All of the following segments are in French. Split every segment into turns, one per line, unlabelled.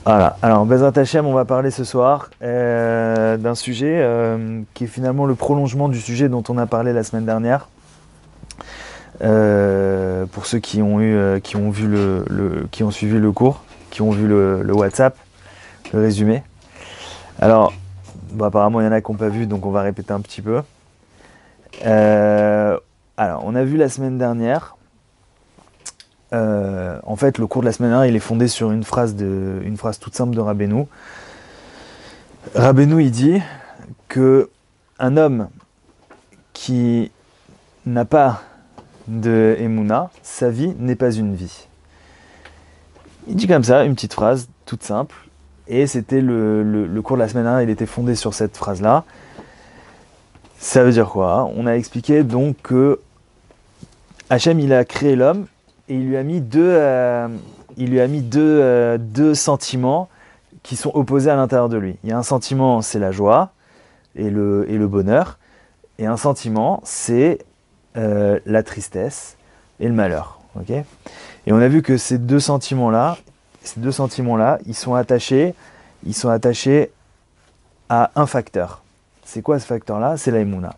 Voilà, alors Bezrat Hashem, on va parler ce soir d'un sujet qui est finalement le prolongement du sujet dont on a parlé la semaine dernière. Pour ceux qui ont vu qui ont suivi le cours, qui ont vu le WhatsApp, le résumé. Alors, bon, apparemment il y en a qui n'ont pas vu, donc on va répéter un petit peu. Alors, on a vu la semaine dernière. En fait, le cours de la semaine dernière, il est fondé sur une phrase toute simple de Rabbeinu. Rabbeinu, il dit que un homme qui n'a pas de Emouna, sa vie n'est pas une vie. Il dit comme ça, une petite phrase toute simple. Et c'était le cours de la semaine dernière, il était fondé sur cette phrase-là. Ça veut dire quoi? On a expliqué donc que Hachem, il a créé l'homme et il lui a mis deux sentiments qui sont opposés à l'intérieur de lui. Il y a un sentiment, c'est la joie et le bonheur. Et un sentiment, c'est la tristesse et le malheur. Okay, et on a vu que ces deux sentiments-là, ils sont attachés à un facteur. C'est quoi ce facteur-là? C'est la Emouna.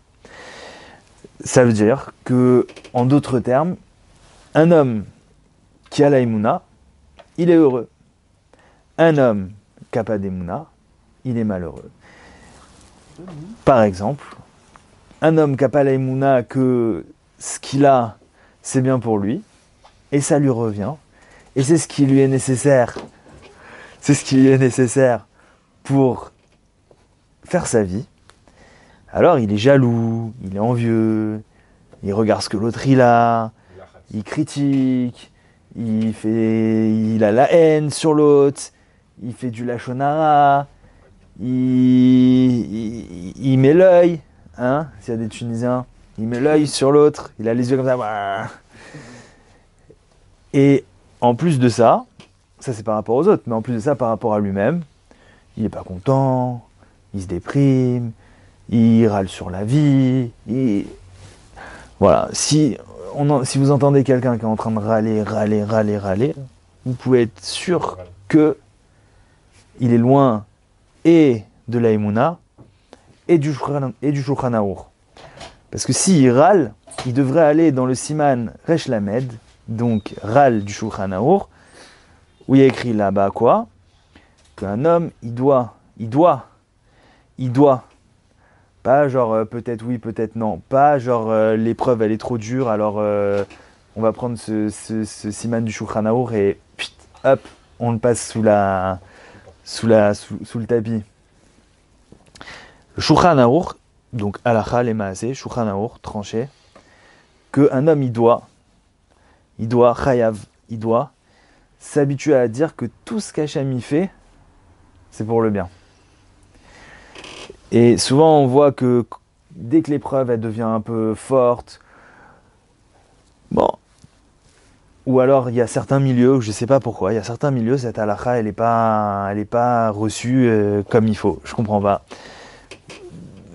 Ça veut dire que, en d'autres termes, un homme qui a la Emouna, il est heureux. Un homme qui n'a pas d'Emouna, il est malheureux. Par exemple, un homme qui n'a pas la Emouna, que ce qu'il a, c'est bien pour lui, et ça lui revient, et c'est ce qui lui est nécessaire. C'est ce qui lui est nécessaire pour faire sa vie. Alors il est jaloux, il est envieux, il regarde ce que l'autre il a, il critique, il a la haine sur l'autre, il fait du lachon hara, il met l'œil, hein, s'il y a des Tunisiens, il met l'œil sur l'autre, il a les yeux comme ça. Et en plus de ça c'est par rapport aux autres, mais en plus de ça, par rapport à lui-même, il n'est pas content, il se déprime, il râle sur la vie. Voilà, si vous entendez quelqu'un qui est en train de râler, vous pouvez être sûr que il est loin et de la Emouna et du Shulchan Aruch. Parce que s'il râle, il devrait aller dans le Siman Resh Lamed, donc râle du Shulchan Aruch, où il y a écrit là-bas quoi? Qu'un homme, il doit, pas genre peut-être oui, peut-être non, pas genre l'épreuve elle est trop dure, alors on va prendre ce siman du Shulchan Aruch et hop, on le passe sous le tapis. Le Shulchan Aruch, donc halacha les maaseh, Shulchan Aruch, tranché, qu'un homme il doit chayav, il doit s'habituer à dire que tout ce qu'Hachem y fait, c'est pour le bien. Et souvent on voit que dès que l'épreuve elle devient un peu forte, bon, ou alors il y a certains milieux, je ne sais pas pourquoi, il y a certains milieux, cette halakha elle est pas reçue comme il faut, je comprends pas.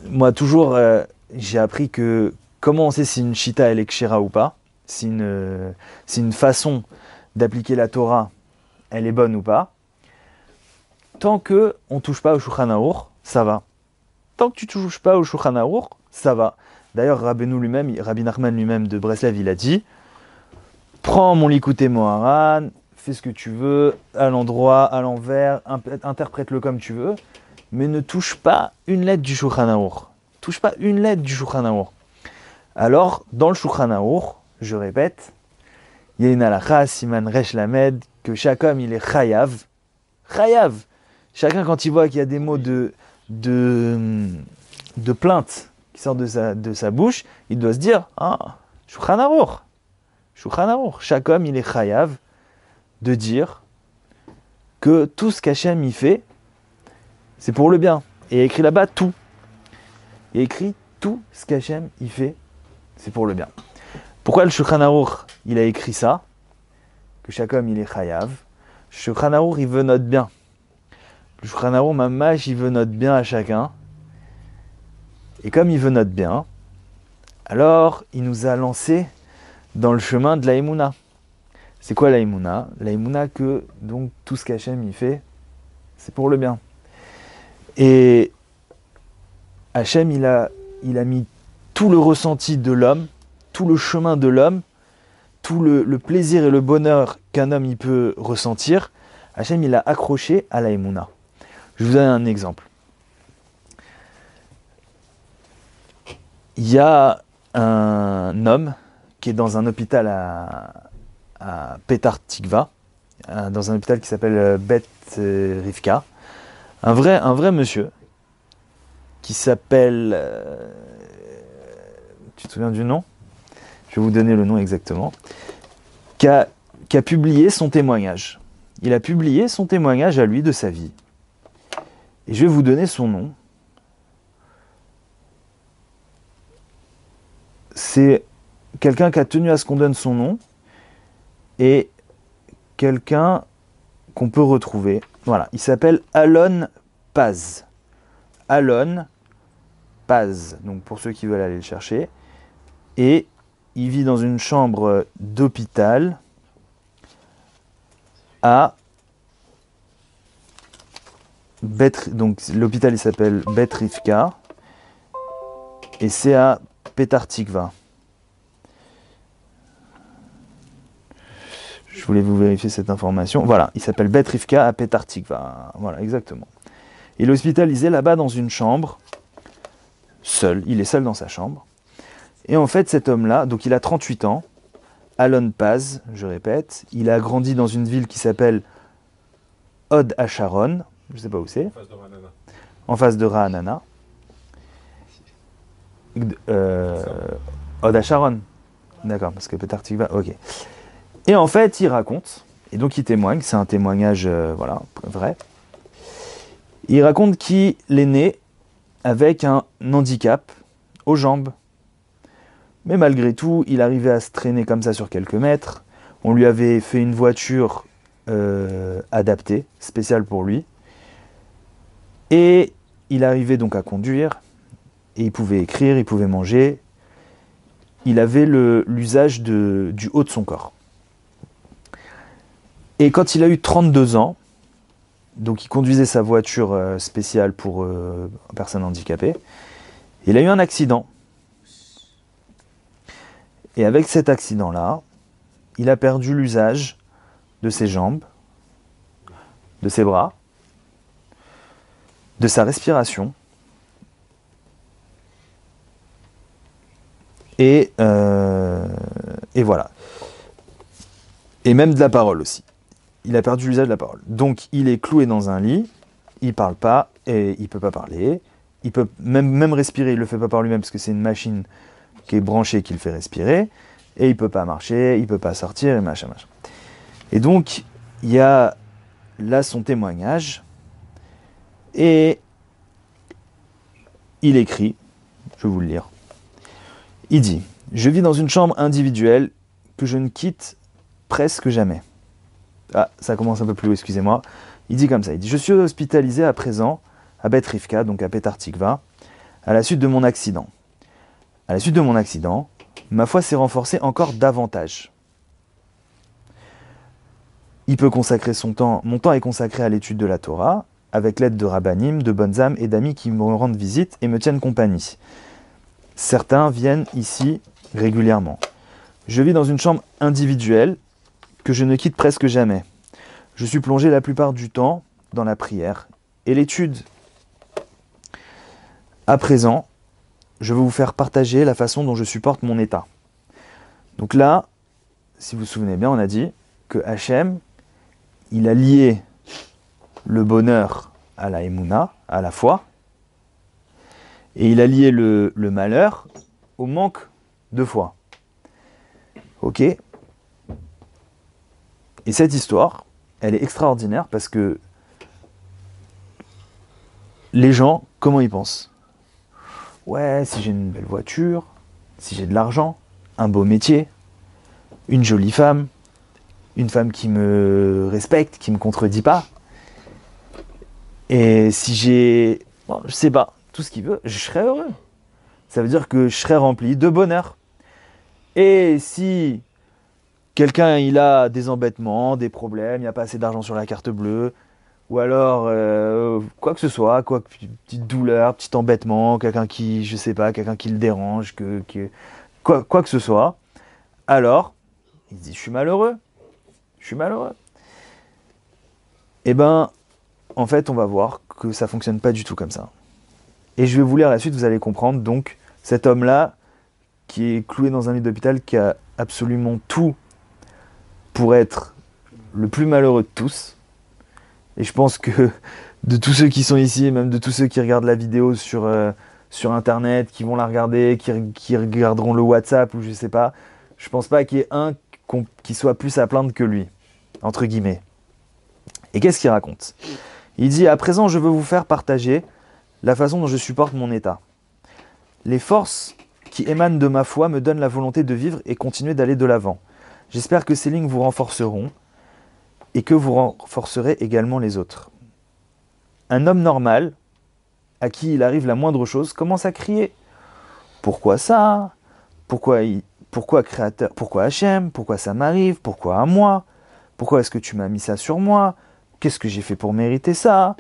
Moi toujours j'ai appris que comment on sait si une shita elle est kshera ou pas, si une façon d'appliquer la Torah, elle est bonne ou pas. Tant que on touche pas au Shulchan Aruch, ça va. Tant que tu touches pas au Shulchan Aruch, ça va. D'ailleurs, Rabbi Nachman lui-même de Breslev, il a dit prends mon Likutei Moharan, fais ce que tu veux, à l'endroit, à l'envers, interprète-le comme tu veux, mais ne touche pas une lettre du Shulchan Aruch. Touche pas une lettre du Shulchan Aruch. Alors, dans le Shulchan Aruch, je répète, il y a une halakha, Siman Resh Lamed, que chaque homme, il est chayav. Chayav. Chacun, quand il voit qu'il y a des mots de plainte qui sortent de sa bouche, il doit se dire, ah, Shulchan Aruch. Shulchan Aruch. Chaque homme, il est chayav de dire que tout ce qu'Hachem y fait, c'est pour le bien. Et il y a écrit là-bas tout. Il y a écrit tout ce qu'Hachem y fait, c'est pour le bien. Pourquoi le Shulchan Aruch, il a écrit ça? Que chaque homme, il est chayav. Le Shulchan Aruch, il veut notre bien. Le Shulchan Aruch, mamash, il veut notre bien à chacun. Et comme il veut notre bien, alors il nous a lancé dans le chemin de la Emouna. C'est quoi la Emouna? La Emouna que donc tout ce qu'Hachem y fait, c'est pour le bien. Et Hachem, il a mis tout le ressenti de l'homme, tout le chemin de l'homme, tout le plaisir et le bonheur qu'un homme il peut ressentir, Hachem, il a accroché à la Emouna. Je vous donne un exemple. Il y a un homme qui est dans un hôpital à Petar Tikva, dans un hôpital qui s'appelle Bet Rivka. Un vrai monsieur qui s'appelle... tu te souviens du nom? Je vais vous donner le nom exactement. Qui a publié son témoignage. Il a publié son témoignage à lui de sa vie. Et je vais vous donner son nom. C'est quelqu'un qui a tenu à ce qu'on donne son nom et quelqu'un qu'on peut retrouver. Voilà, il s'appelle Alon Paz. Alon Paz, donc pour ceux qui veulent aller le chercher. Et il vit dans une chambre d'hôpital à donc l'hôpital il s'appelle Bet Rivka et c'est à Petar Tikva. Je voulais vous vérifier cette information. Voilà, il s'appelle Bet Rivka à Petar Tikva. Voilà, exactement. Il est hospitalisé là-bas dans une chambre, seul. Il est seul dans sa chambre. Et en fait, cet homme-là, donc il a 38 ans, Alon Paz, je répète, il a grandi dans une ville qui s'appelle Hod Hasharon, je ne sais pas où c'est. En face de Ra'anana. Hod Hasharon. D'accord, parce que Petar Tikva, ok. Et en fait, il raconte, et donc il témoigne, c'est un témoignage voilà, vrai. Il raconte qu'il est né avec un handicap aux jambes. Mais malgré tout, il arrivait à se traîner comme ça sur quelques mètres. On lui avait fait une voiture adaptée, spéciale pour lui. Et il arrivait donc à conduire. Et il pouvait écrire, il pouvait manger. Il avait l'usage du haut de son corps. Et quand il a eu 32 ans, donc il conduisait sa voiture spéciale pour personnes handicapées, il a eu un accident. Et avec cet accident-là, il a perdu l'usage de ses jambes, de ses bras, de sa respiration, et voilà. Et même de la parole aussi. Il a perdu l'usage de la parole. Donc il est cloué dans un lit, il ne parle pas, et il ne peut pas parler. Il peut même respirer, il ne le fait pas par lui-même parce que c'est une machine qui est branché, qui le fait respirer, et il peut pas marcher, il peut pas sortir, et machin. Et donc, il y a là son témoignage, et il écrit, je vais vous le lire. Il dit, « Je vis dans une chambre individuelle que je ne quitte presque jamais. » Ah, ça commence un peu plus haut, excusez-moi. Il dit comme ça, il dit, « Je suis hospitalisé à présent à Bet Rivka, donc à Petar Tikva, à la suite de mon accident. À la suite de mon accident, ma foi s'est renforcée encore davantage. Il peut consacrer son temps, mon temps est consacré à l'étude de la Torah, avec l'aide de rabbanim, de bonnes âmes et d'amis qui me rendent visite et me tiennent compagnie. Certains viennent ici régulièrement. Je vis dans une chambre individuelle que je ne quitte presque jamais. Je suis plongé la plupart du temps dans la prière et l'étude. À présent, je veux vous faire partager la façon dont je supporte mon état. » Donc là, si vous vous souvenez bien, on a dit que Hachem, il a lié le bonheur à la Emouna, à la foi, et il a lié le malheur au manque de foi. Ok? Et cette histoire, elle est extraordinaire parce que les gens, comment ils pensent? Ouais, si j'ai une belle voiture, si j'ai de l'argent, un beau métier, une jolie femme, une femme qui me respecte, qui me contredit pas, et si j'ai, bon, je sais pas, tout ce qu'il veut, je serai heureux. Ça veut dire que je serai rempli de bonheur. Et si quelqu'un il a des embêtements, des problèmes, il n'y a pas assez d'argent sur la carte bleue, ou alors quoi que ce soit, petite douleur, petit embêtement, quelqu'un qui, je sais pas, quelqu'un qui le dérange, quoi que ce soit, alors il se dit je suis malheureux, je suis malheureux. Eh ben, en fait, on va voir que ça fonctionne pas du tout comme ça. Et je vais vous lire la suite, vous allez comprendre. Donc, cet homme-là, qui est cloué dans un lit d'hôpital, qui a absolument tout pour être le plus malheureux de tous. Et je pense que de tous ceux qui sont ici, et même de tous ceux qui regardent la vidéo sur Internet, qui vont la regarder, qui regarderont le WhatsApp ou je sais pas, je pense pas qu'il y ait un qui soit plus à plaindre que lui, entre guillemets. Et qu'est-ce qu'il raconte? Il dit « À présent, je veux vous faire partager la façon dont je supporte mon état. Les forces qui émanent de ma foi me donnent la volonté de vivre et continuer d'aller de l'avant. J'espère que ces lignes vous renforceront et que vous renforcerez également les autres. Un homme normal, à qui il arrive la moindre chose, commence à crier « Pourquoi ça? Pourquoi créateur? Pourquoi Hachem? Pourquoi ça m'arrive? Pourquoi à moi? Pourquoi est-ce que tu m'as mis ça sur moi? Qu'est-ce que j'ai fait pour mériter ça ?»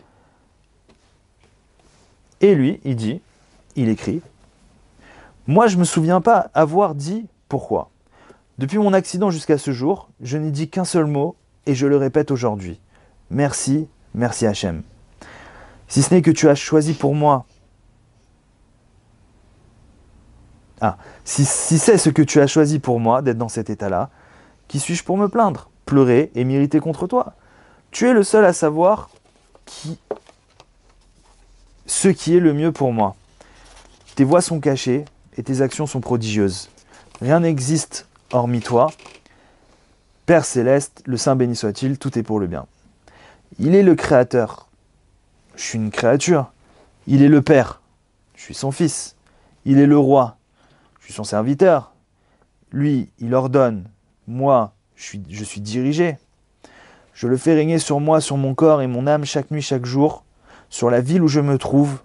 Et lui, il écrit « Moi, je ne me souviens pas avoir dit pourquoi. Depuis mon accident jusqu'à ce jour, je n'ai dit qu'un seul mot et je le répète aujourd'hui. Merci, merci Hachem. Si ce n'est que tu as choisi pour moi... si c'est ce que tu as choisi pour moi, d'être dans cet état-là, qui suis-je pour me plaindre, pleurer et m'irriter contre toi? Tu es le seul à savoir ce qui est le mieux pour moi. Tes voies sont cachées et tes actions sont prodigieuses. Rien n'existe hormis toi. Père céleste, le Saint béni soit-il, tout est pour le bien. Il est le Créateur. Je suis une créature. Il est le Père. Je suis son fils. Il est le Roi. Je suis son serviteur. Lui, il ordonne. Moi, je suis dirigé. Je le fais régner sur moi, sur mon corps et mon âme chaque nuit, chaque jour, sur la ville où je me trouve,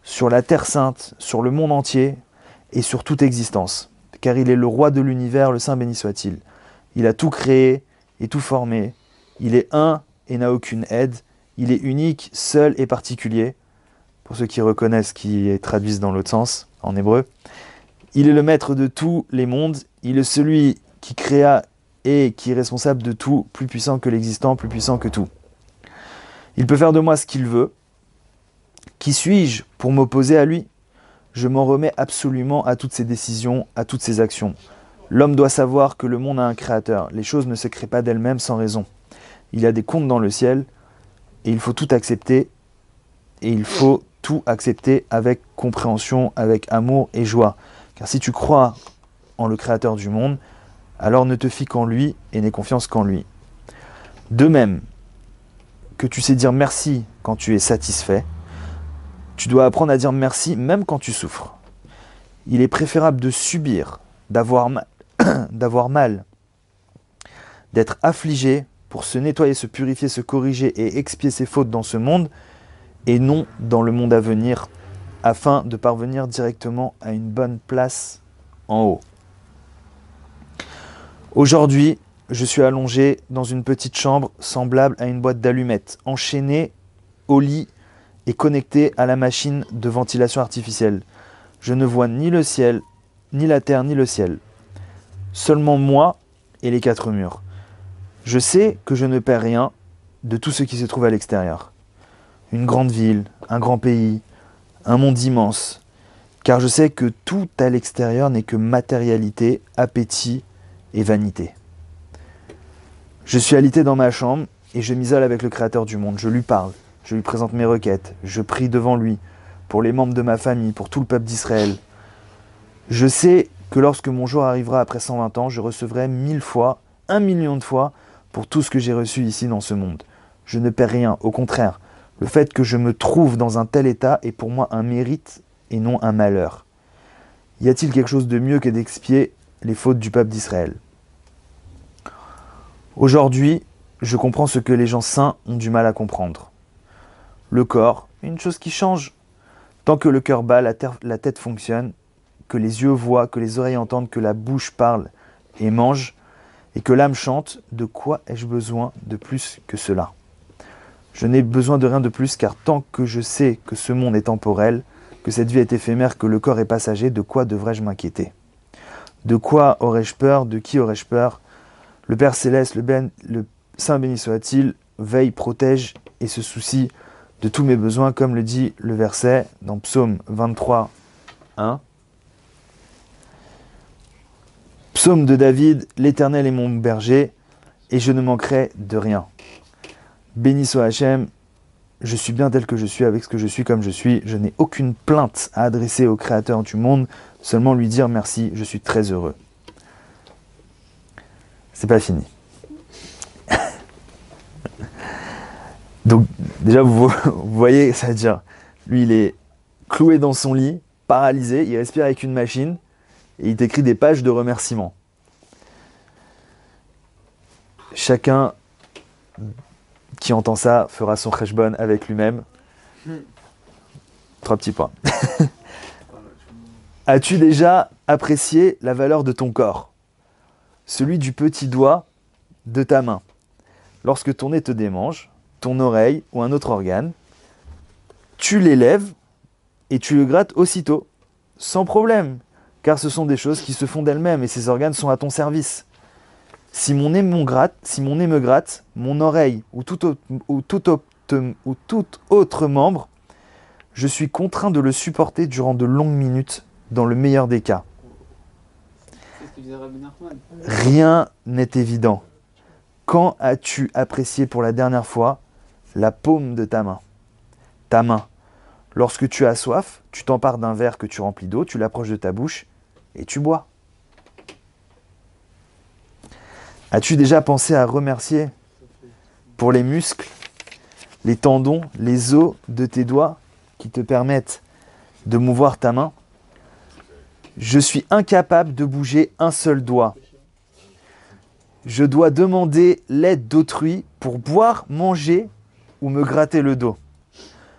sur la terre sainte, sur le monde entier et sur toute existence. Car il est le roi de l'univers, le Saint béni soit-il. Il a tout créé et tout formé. Il est un et n'a aucune aide. Il est unique, seul et particulier. Pour ceux qui reconnaissent, qui traduisent dans l'autre sens, en hébreu. Il est le maître de tous les mondes. Il est celui qui créa et qui est responsable de tout, plus puissant que l'existant, plus puissant que tout. Il peut faire de moi ce qu'il veut. Qui suis-je pour m'opposer à lui? Je m'en remets absolument à toutes ses décisions, à toutes ses actions. L'homme doit savoir que le monde a un créateur. Les choses ne se créent pas d'elles-mêmes sans raison. Il y a des comptes dans le ciel et il faut tout accepter. Et il faut tout accepter avec compréhension, avec amour et joie. Car si tu crois en le créateur du monde, alors ne te fie qu'en lui et n'aie confiance qu'en lui. De même que tu sais dire merci quand tu es satisfait, tu dois apprendre à dire merci même quand tu souffres. Il est préférable de subir, d'avoir mal, d'être affligé pour se nettoyer, se purifier, se corriger et expier ses fautes dans ce monde et non dans le monde à venir, afin de parvenir directement à une bonne place en haut. Aujourd'hui, je suis allongé dans une petite chambre semblable à une boîte d'allumettes, enchaîné au lit et connecté à la machine de ventilation artificielle. Je ne vois ni le ciel, ni la terre, ni le ciel. Seulement moi et les quatre murs. Je sais que je ne perds rien de tout ce qui se trouve à l'extérieur. Une grande ville, un grand pays, un monde immense. Car je sais que tout à l'extérieur n'est que matérialité, appétit et vanité. Je suis alité dans ma chambre et je m'isole avec le Créateur du monde. Je lui parle, je lui présente mes requêtes, je prie devant lui, pour les membres de ma famille, pour tout le peuple d'Israël. Je sais que lorsque mon jour arrivera après 120 ans, je recevrai 1000 fois, 1 million de fois, pour tout ce que j'ai reçu ici dans ce monde. Je ne perds rien, au contraire. Le fait que je me trouve dans un tel état est pour moi un mérite et non un malheur. Y a-t-il quelque chose de mieux que d'expier les fautes du peuple d'Israël? Aujourd'hui, je comprends ce que les gens saints ont du mal à comprendre. Le corps, une chose qui change. Tant que le cœur bat, la tête fonctionne, que les yeux voient, que les oreilles entendent, que la bouche parle et mange, et que l'âme chante, de quoi ai-je besoin de plus que cela? Je n'ai besoin de rien de plus, car tant que je sais que ce monde est temporel, que cette vie est éphémère, que le corps est passager, de quoi devrais-je m'inquiéter? De quoi aurais-je peur? De qui aurais-je peur? Le Père Céleste, le Saint béni soit-il, veille, protège et se soucie de tous mes besoins, comme le dit le verset dans Psaume 23, 1. Psaume de David, l'Éternel est mon berger, et je ne manquerai de rien. Béni soit Hachem, je suis bien tel que je suis, avec ce que je suis comme je suis. Je n'ai aucune plainte à adresser au Créateur du monde, seulement lui dire merci, je suis très heureux. C'est pas fini. Donc déjà vous voyez, ça veut dire, lui il est cloué dans son lit, paralysé, il respire avec une machine, et il t'écrit des pages de remerciements. Chacun qui entend ça fera son cheshbon avec lui-même. 3 petits points. As-tu déjà apprécié la valeur de ton corps? Celui du petit doigt de ta main. Lorsque ton nez te démange, ton oreille ou un autre organe, tu l'élèves et tu le grattes aussitôt, sans problème, car ce sont des choses qui se font d'elles-mêmes et ces organes sont à ton service. Si mon nez me gratte, mon oreille ou tout autre membre, je suis contraint de le supporter durant de longues minutes, dans le meilleur des cas.
C'est ce que disait Rabbi Nachman.
Rien n'est évident. Quand as-tu apprécié pour la dernière fois la paume de ta main? Ta main. Lorsque tu as soif, tu t'empares d'un verre que tu remplis d'eau, tu l'approches de ta bouche et tu bois. As-tu déjà pensé à remercier pour les muscles, les tendons, les os de tes doigts qui te permettent de mouvoir ta main? Je suis incapable de bouger un seul doigt. Je dois demander l'aide d'autrui pour boire, manger ou me gratter le dos.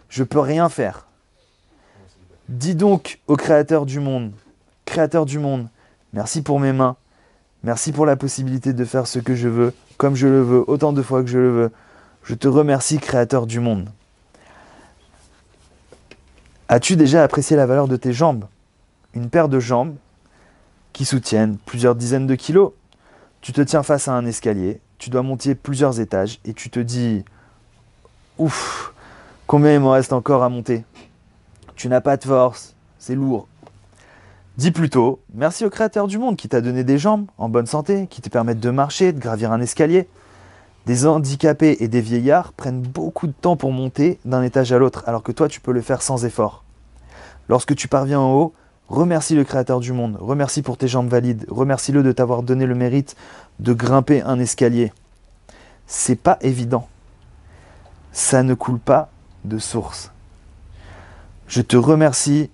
Je peux rien faire. Dis donc au Créateur du monde, merci pour mes mains. Merci pour la possibilité de faire ce que je veux, comme je le veux, autant de fois que je le veux. Je te remercie, Créateur du monde. As-tu déjà apprécié la valeur de tes jambes? Une paire de jambes qui soutiennent plusieurs dizaines de kilos. Tu te tiens face à un escalier, tu dois monter plusieurs étages et tu te dis « Ouf, combien il me reste encore à monter ?» Tu n'as pas de force, c'est lourd. Dis plutôt, merci au Créateur du monde qui t'a donné des jambes en bonne santé, qui te permettent de marcher, de gravir un escalier. Des handicapés et des vieillards prennent beaucoup de temps pour monter d'un étage à l'autre, alors que toi tu peux le faire sans effort. Lorsque tu parviens en haut, remercie le Créateur du monde, remercie pour tes jambes valides, remercie-le de t'avoir donné le mérite de grimper un escalier. C'est pas évident. Ça ne coule pas de source. Je te remercie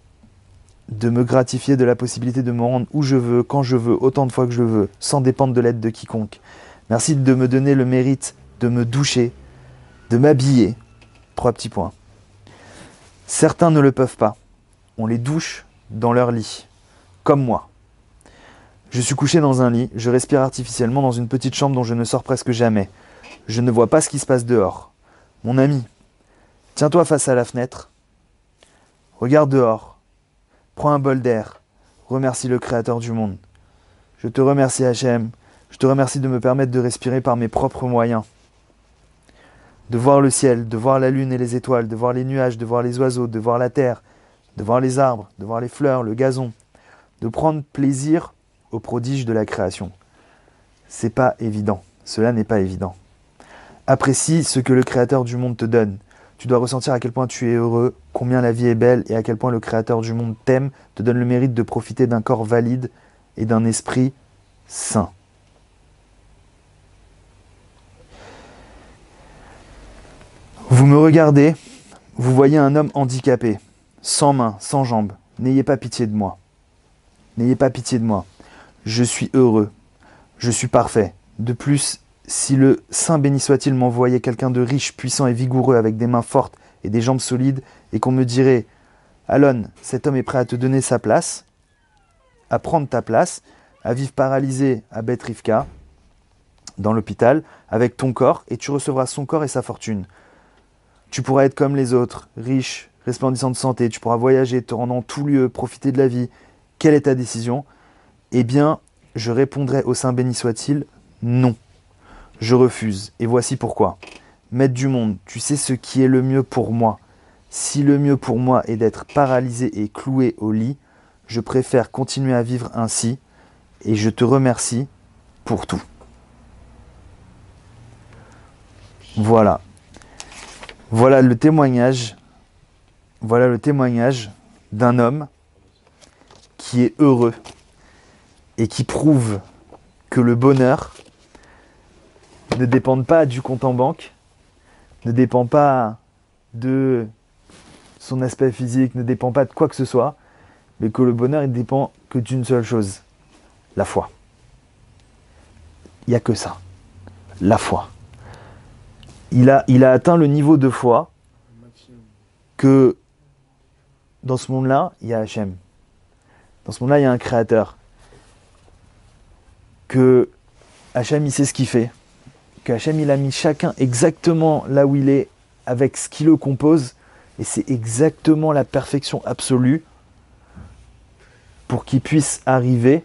de me gratifier de la possibilité de me rendre où je veux, quand je veux, autant de fois que je veux, sans dépendre de l'aide de quiconque. Merci de me donner le mérite de me doucher, de m'habiller. 3 petits points. Certains ne le peuvent pas. On les douche dans leur lit, comme moi. Je suis couché dans un lit, je respire artificiellement dans une petite chambre dont je ne sors presque jamais. Je ne vois pas ce qui se passe dehors. Mon ami, tiens-toi face à la fenêtre, regarde dehors. Prends un bol d'air. Remercie le Créateur du monde. Je te remercie Hachem. Je te remercie de me permettre de respirer par mes propres moyens. De voir le ciel, de voir la lune et les étoiles, de voir les nuages, de voir les oiseaux, de voir la terre, de voir les arbres, de voir les fleurs, le gazon. De prendre plaisir aux prodiges de la création. C'est pas évident. Cela n'est pas évident. Apprécie ce que le Créateur du monde te donne. Tu dois ressentir à quel point tu es heureux, combien la vie est belle et à quel point le Créateur du monde t'aime, te donne le mérite de profiter d'un corps valide et d'un esprit sain. Vous me regardez, vous voyez un homme handicapé, sans mains, sans jambes. N'ayez pas pitié de moi. N'ayez pas pitié de moi. Je suis heureux. Je suis parfait. De plus, si le Saint béni soit-il m'envoyait quelqu'un de riche, puissant et vigoureux, avec des mains fortes et des jambes solides, et qu'on me dirait « Alon, cet homme est prêt à te donner sa place, à prendre ta place, à vivre paralysé à Beth Rivka, dans l'hôpital, avec ton corps, et tu recevras son corps et sa fortune. tu pourras être comme les autres, riche, resplendissant de santé, tu pourras voyager, te rendre en tout lieu, profiter de la vie. Quelle est ta décision? Eh bien, je répondrai au Saint béni soit-il, non. Je refuse. Et voici pourquoi. Maître du monde, tu sais ce qui est le mieux pour moi. Si le mieux pour moi est d'être paralysé et cloué au lit, je préfère continuer à vivre ainsi et je te remercie pour tout. Voilà. Voilà le témoignage. Voilà le témoignage d'un homme qui est heureux et qui prouve que le bonheur ne dépend pas du compte en banque, ne dépend pas de son aspect physique, ne dépend pas de quoi que ce soit, mais que le bonheur il dépend que d'une seule chose, la foi. Il n'y a que ça, la foi. Il a atteint le niveau de foi que dans ce monde-là, il y a Hachem. Dans ce monde-là, il y a un créateur. Que Hachem, il sait ce qu'il fait. Que Hachem, il a mis chacun exactement là où il est, avec ce qui le compose. Et c'est exactement la perfection absolue pour qu'il puisse arriver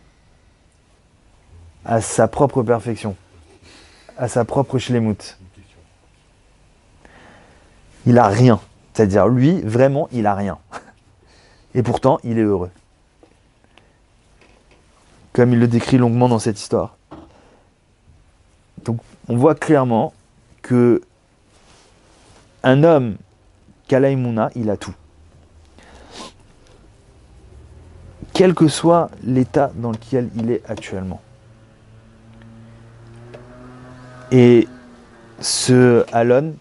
à sa propre perfection. À sa propre shlemut. Il a rien. C'est-à-dire, lui, vraiment, il a rien. Et pourtant, il est heureux. Comme il le décrit longuement dans cette histoire. Donc, on voit clairement que un homme Kalaïmouna, il a tout. Quel que soit l'état dans lequel il est actuellement. Et ce Alon,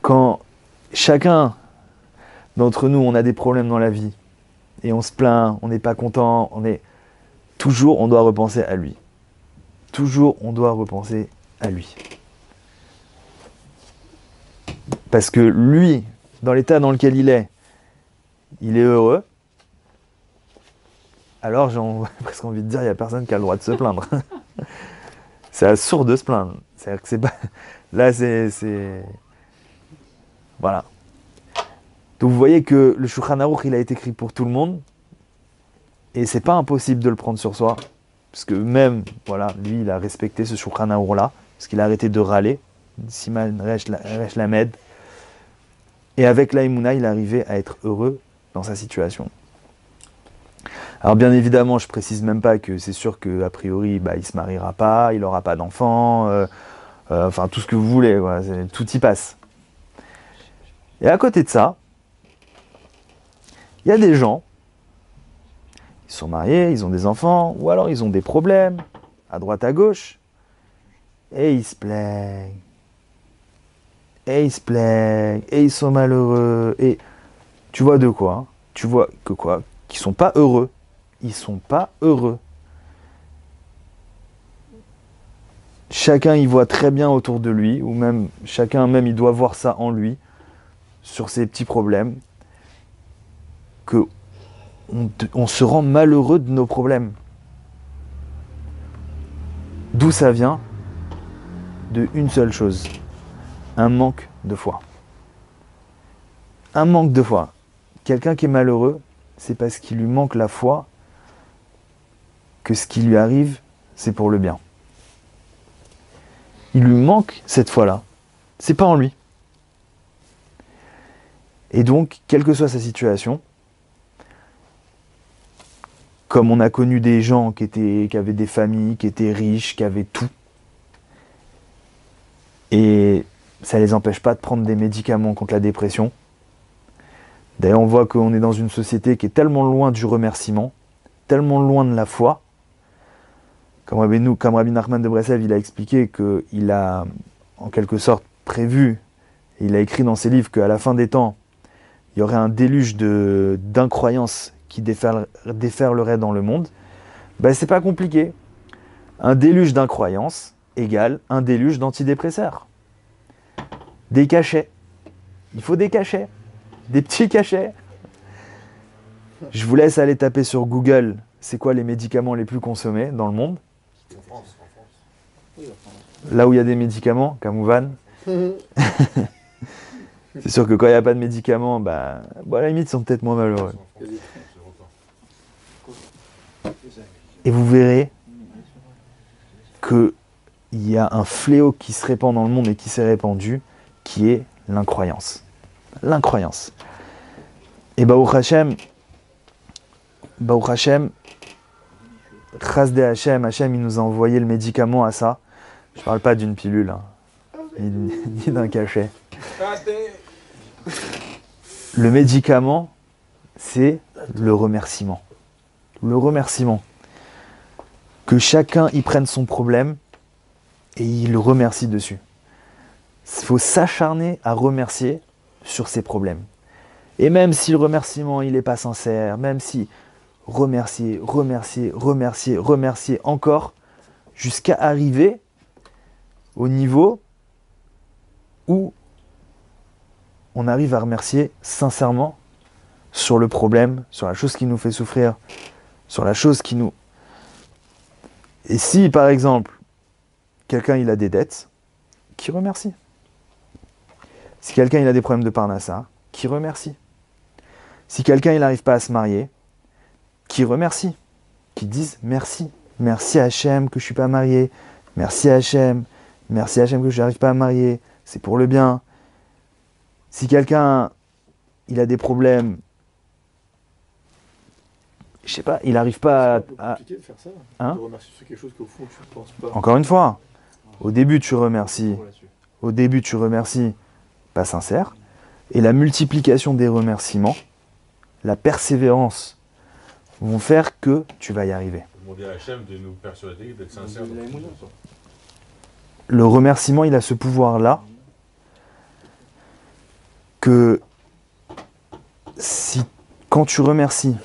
quand chacun d'entre nous, on a des problèmes dans la vie, et on se plaint, on n'est pas content, toujours, on doit repenser à lui. Toujours, on doit repenser à lui. Parce que lui, dans l'état dans lequel il est heureux, alors j'ai presque envie de dire, il n'y a personne qui a le droit de se plaindre. C'est absurde de se plaindre. C'est-à-dire que c'est pas... Là, c'est... Voilà. Donc vous voyez que le Shulchan Aruch, il a été écrit pour tout le monde, et c'est pas impossible de le prendre sur soi, parce que même, voilà, lui, il a respecté ce Shulchan Aruch-là, parce qu'il a arrêté de râler, Siman Resh Lamed, et avec la Emouna, il est arrivé à être heureux dans sa situation. Alors bien évidemment, je précise même pas que c'est sûr qu'a priori, il se mariera pas, il n'aura pas d'enfant, enfin tout ce que vous voulez, voilà, tout y passe. Et à côté de ça, il y a des gens, ils sont mariés, ils ont des enfants, ou alors ils ont des problèmes, à droite, à gauche, et ils se plaignent. Et ils se plaignent, et ils sont malheureux, et tu vois de quoi, hein? Tu vois que quoi? Qu'ils sont pas heureux. Ils sont pas heureux. Chacun y voit très bien autour de lui, ou même chacun même il doit voir ça en lui, sur ses petits problèmes, que on se rend malheureux de nos problèmes. D'où ça vient? De une seule chose. Un manque de foi. Un manque de foi. Quelqu'un qui est malheureux, c'est parce qu'il lui manque la foi que ce qui lui arrive, c'est pour le bien. Il lui manque cette foi-là. C'est pas en lui. Et donc, quelle que soit sa situation, comme on a connu des gens qui avaient des familles, qui étaient riches, qui avaient tout, et ça ne les empêche pas de prendre des médicaments contre la dépression. D'ailleurs, on voit qu'on est dans une société qui est tellement loin du remerciement, tellement loin de la foi. Comme Rabbi Nachman de Breslev, il a expliqué qu'il a, en quelque sorte, prévu, et il a écrit dans ses livres qu'à la fin des temps, il y aurait un déluge d'incroyances qui déferlerait dans le monde. C'est pas compliqué. Un déluge d'incroyances égale un déluge d'antidépresseurs. Des cachets. Il faut des cachets. Des petits cachets. Je vous laisse aller taper sur Google, c'est quoi les médicaments les plus consommés dans le monde.
Oui, enfin,
là où il y a des médicaments, Kamouvan, c'est sûr que quand il n'y a pas de médicaments, bah, bon, à la limite, ils sont peut-être moins malheureux. Et vous verrez qu'il y a un fléau qui se répand dans le monde et qui s'est répandu, qui est l'incroyance. L'incroyance. Et Baruch Hashem, Chasdé Hashem, Hashem, il nous a envoyé le médicament à ça. Je parle pas d'une pilule, hein, ni d'un cachet. Le médicament, c'est le remerciement. Le remerciement. Que chacun y prenne son problème et il le remercie dessus. Il faut s'acharner à remercier sur ses problèmes. Et même si le remerciement il n'est pas sincère, même si remercier encore, jusqu'à arriver au niveau où on arrive à remercier sincèrement sur le problème, sur la chose qui nous fait souffrir, sur la chose qui nous... Et si, par exemple, quelqu'un il a des dettes, qui remercie. Si quelqu'un il a des problèmes de parnassa, qui remercie. Si quelqu'un il n'arrive pas à se marier, qui remercie. Qui disent merci. Merci Hachem que je ne suis pas marié. Merci Hachem. Merci Hachem que je n'arrive pas à me marier. C'est pour le bien. Si quelqu'un il a des problèmes, je sais pas, il n'arrive pas à...
C'est compliqué de faire ça,
Hein
de remercier sur quelque chose qu'au fond tu ne penses pas.
Encore une fois, au début tu remercies. Au début tu remercies, pas sincère. Et la multiplication des remerciements, la persévérance, vont faire que tu vas y arriver.
Demander à Hachem de nous persuader, d'être sincères.
Le remerciement, il a ce pouvoir-là que si, quand tu remercies,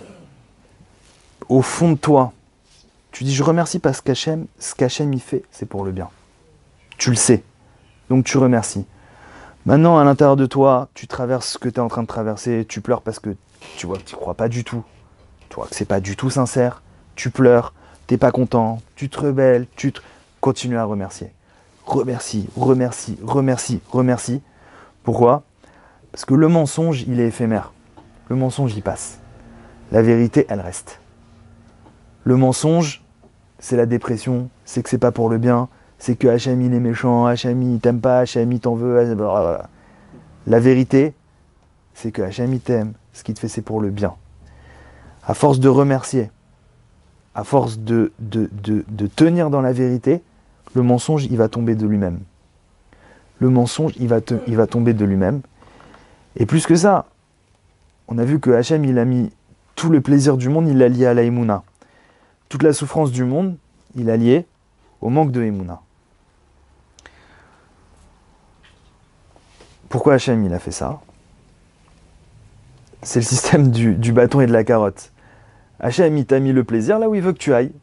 au fond de toi, tu dis je remercie parce qu'Hachem, ce qu'Hachem y fait, c'est pour le bien. Tu le sais. Donc tu remercies. Maintenant, à l'intérieur de toi, tu traverses ce que tu es en train de traverser, tu pleures parce que tu vois que tu ne crois pas du tout. Tu vois que c'est pas du tout sincère. Tu pleures, tu n'es pas content, tu te rebelles, continue à remercier. Remercie. Pourquoi ? Parce que le mensonge, il est éphémère. Le mensonge, il passe. La vérité, elle reste. Le mensonge, c'est la dépression, c'est que c'est pas pour le bien, c'est que Hachem il est méchant, Hachem il t'aime pas, Hachem il t'en veut, blablabla. La vérité, c'est que Hachem il t'aime, ce qu'il te fait c'est pour le bien. À force de remercier, à force de tenir dans la vérité, le mensonge il va tomber de lui-même. Le mensonge il va tomber de lui-même. Et plus que ça, on a vu que Hachem il a mis tout le plaisir du monde, il l'a lié à la Emouna. Toute la souffrance du monde, il a lié au manque de Emouna. Pourquoi Hachem il a fait ça ? C'est le système du bâton et de la carotte. Hachem il t'a mis le plaisir là où il veut que tu ailles.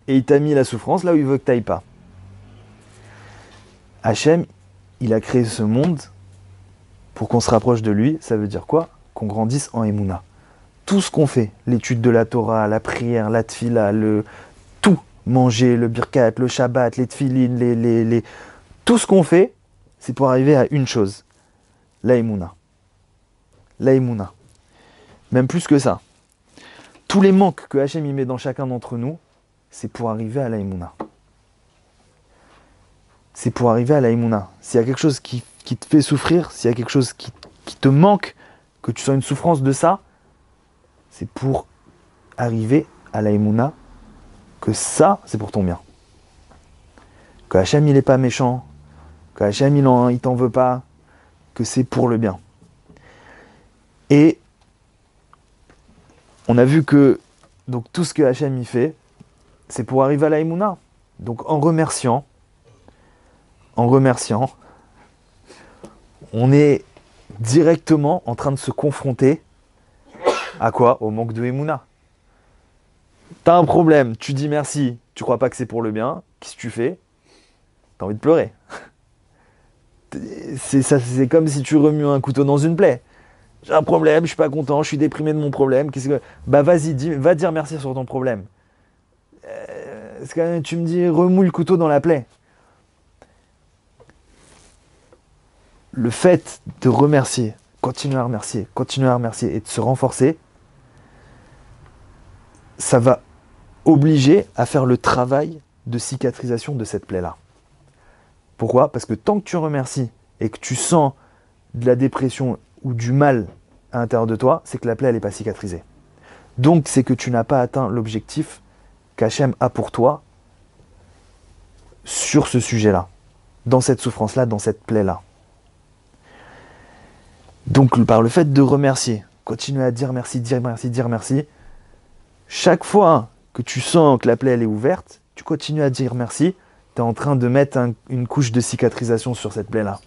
Et il t'a mis la souffrance là où il veut que tu n'ailles pas. Hachem, il a créé ce monde pour qu'on se rapproche de lui. Ça veut dire quoi ? Qu'on grandisse en Emouna. Tout ce qu'on fait, l'étude de la Torah, la prière, la tfila, tout, manger, le birkat, le shabbat, les tfilines, tout ce qu'on fait, c'est pour arriver à une chose, la Emouna. La Emouna. Même plus que ça. Tous les manques que Hachem y met dans chacun d'entre nous, c'est pour arriver à la Emouna. C'est pour arriver à la Emouna. S'il y a quelque chose qui te fait souffrir, s'il y a quelque chose qui te manque, que tu sens une souffrance de ça, c'est pour arriver à la Emouna, que ça, c'est pour ton bien. Que Hachem, il n'est pas méchant, que Hachem, il t'en veut pas, que c'est pour le bien. Et on a vu que donc, tout ce que Hachem y fait, c'est pour arriver à la Emouna. Donc en remerciant, on est directement en train de se confronter à quoi ? Au manque de Emouna. T'as un problème, tu dis merci, tu crois pas que c'est pour le bien, qu'est-ce que tu fais ? T'as envie de pleurer. C'est comme si tu remues un couteau dans une plaie. J'ai un problème, je suis pas content, je suis déprimé de mon problème. Bah vas-y, va dire merci sur ton problème. Tu me dis remous le couteau dans la plaie. le fait de remercier, continuer à remercier et de se renforcer, ça va obliger à faire le travail de cicatrisation de cette plaie-là. Pourquoi? Parce que tant que tu remercies et que tu sens de la dépression ou du mal à l'intérieur de toi, c'est que la plaie, elle n'est pas cicatrisée. Donc, c'est que tu n'as pas atteint l'objectif qu'Hachem a pour toi sur ce sujet-là, dans cette souffrance-là, dans cette plaie-là. Donc, par le fait de remercier, continuer à dire merci, chaque fois que tu sens que la plaie elle est ouverte, tu continues à dire merci, tu es en train de mettre une couche de cicatrisation sur cette plaie-là.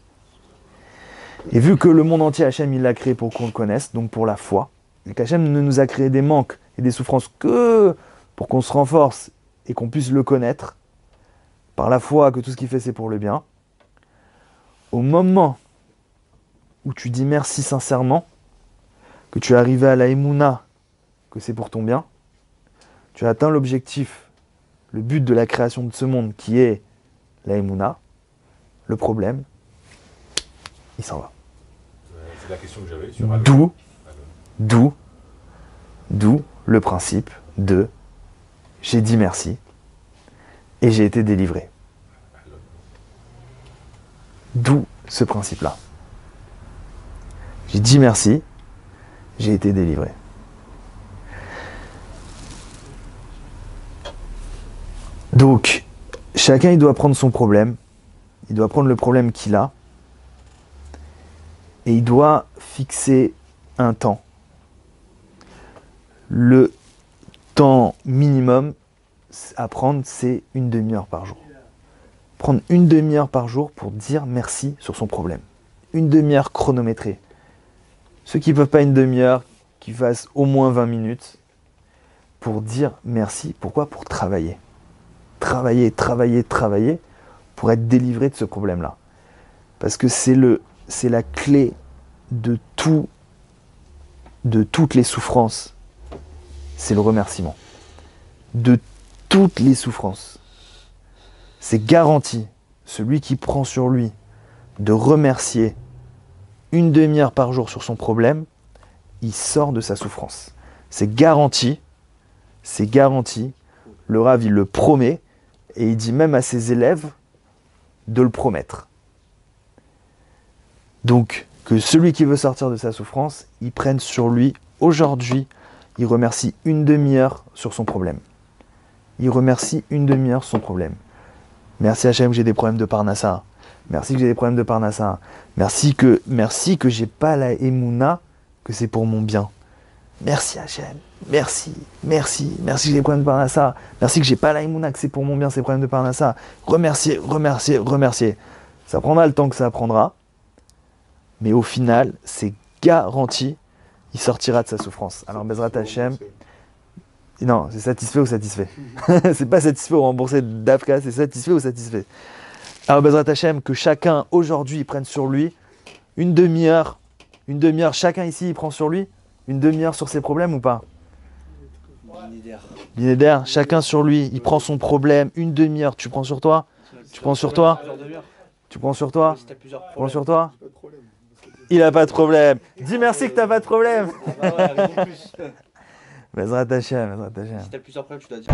Et vu que le monde entier, Hachem, il l'a créé pour qu'on le connaisse, donc pour la foi, et qu'Hachem ne nous a créé des manques et des souffrances que pour qu'on se renforce et qu'on puisse le connaître, par la foi, que tout ce qu'il fait, c'est pour le bien, au moment où tu dis merci sincèrement, que tu es arrivé à la Emouna, que c'est pour ton bien, tu as atteint l'objectif, le but de la création de ce monde qui est la Emouna, le problème, il s'en va.
C'est la question que j'avais sur
D'où le principe de j'ai dit merci et j'ai été délivré. D'où ce principe-là. J'ai dit merci, j'ai été délivré. Donc, chacun il doit prendre son problème, il doit prendre le problème qu'il a, et il doit fixer un temps. Le temps minimum à prendre, c'est une demi-heure par jour. Prendre une demi-heure par jour pour dire merci sur son problème. Une demi-heure chronométrée. Ceux qui ne peuvent pas une demi-heure, qu'ils fassent au moins 20 minutes pour dire merci. Pourquoi? Pour travailler. Travailler pour être délivré de ce problème-là. Parce que c'est la clé de toutes les souffrances. C'est le remerciement. De toutes les souffrances. C'est garanti. Celui qui prend sur lui de remercier une demi-heure par jour sur son problème, il sort de sa souffrance. C'est garanti. C'est garanti. Le Rav, il le promet. Et il dit même à ses élèves de le promettre. Donc, que celui qui veut sortir de sa souffrance, il prenne sur lui, aujourd'hui, il remercie une demi-heure sur son problème. Il remercie une demi-heure son problème. Merci Hachem, j'ai des problèmes de Parnassa. Merci que j'ai des problèmes de Parnassa. Merci que j'ai pas la Emouna, que c'est pour mon bien. Merci Hachem. Merci que j'ai des problèmes de Parnassa. Merci que j'ai pas la Emouna, que c'est pour mon bien, ces problèmes de Parnassa. Remercier. Ça prendra le temps que ça prendra. Mais au final, c'est garanti, il sortira de sa souffrance. Alors, Bezrat Hachem, non, c'est satisfait ou satisfait. C'est pas satisfait ou remboursé d'Afka, c'est satisfait ou satisfait. Alors, Bezrat Hachem, que chacun aujourd'hui prenne sur lui une demi-heure, chacun ici il prend sur lui une demi-heure sur ses problèmes ou pas? Binéder, chacun sur lui, il prend son problème, une demi-heure, tu prends sur toi? Tu prends sur toi? Il a pas de problème. Dis merci que t'as pas de problème. Bezrat Hachem.
Si t'as plusieurs problèmes, tu dois dire.